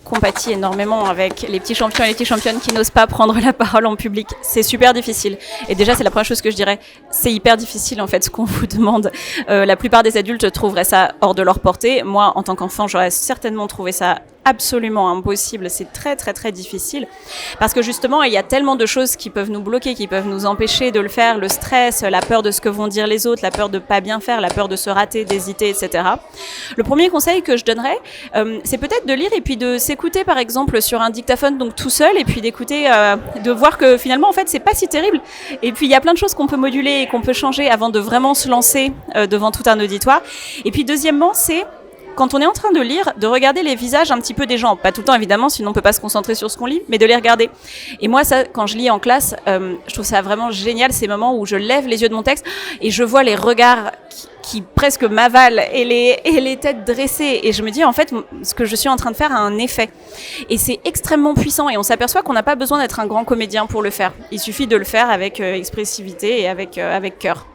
compatis énormément avec les petits champions et les petites championnes qui n'osent pas prendre la parole en public. C'est super difficile. Et déjà, c'est la première chose que je dirais. C'est hyper difficile, en fait, ce qu'on vous demande. La plupart des adultes trouveraient ça hors de leur portée. Moi, en tant qu'enfant, j'aurais certainement trouvé ça absolument impossible. C'est très, très, très difficile. Parce que justement, il y a tellement de choses qui peuvent nous bloquer, qui peuvent nous empêcher de le faire. Le stress, la peur de ce que vont dire les autres, la peur de pas bien faire, la peur de se rater, d'hésiter, etc. Le premier conseil que je donnerais, c'est peut-être de lire et puis de s'écouter, par exemple, sur un dictaphone, donc tout seul, et puis d'écouter, de voir que finalement, en fait, c'est pas si terrible. Et puis, il y a plein de choses qu'on peut moduler et qu'on peut changer avant de vraiment se lancer devant tout un auditoire. Et puis, deuxièmement, c'est quand on est en train de lire, de regarder les visages un petit peu des gens. Pas tout le temps, évidemment, sinon on ne peut pas se concentrer sur ce qu'on lit, mais de les regarder. Et moi, ça, quand je lis en classe, je trouve ça vraiment génial, ces moments où je lève les yeux de mon texte et je vois les regards qui presque m'avalent et les têtes dressées. Et je me dis, en fait, ce que je suis en train de faire a un effet. Et c'est extrêmement puissant. Et on s'aperçoit qu'on n'a pas besoin d'être un grand comédien pour le faire. Il suffit de le faire avec expressivité et avec cœur.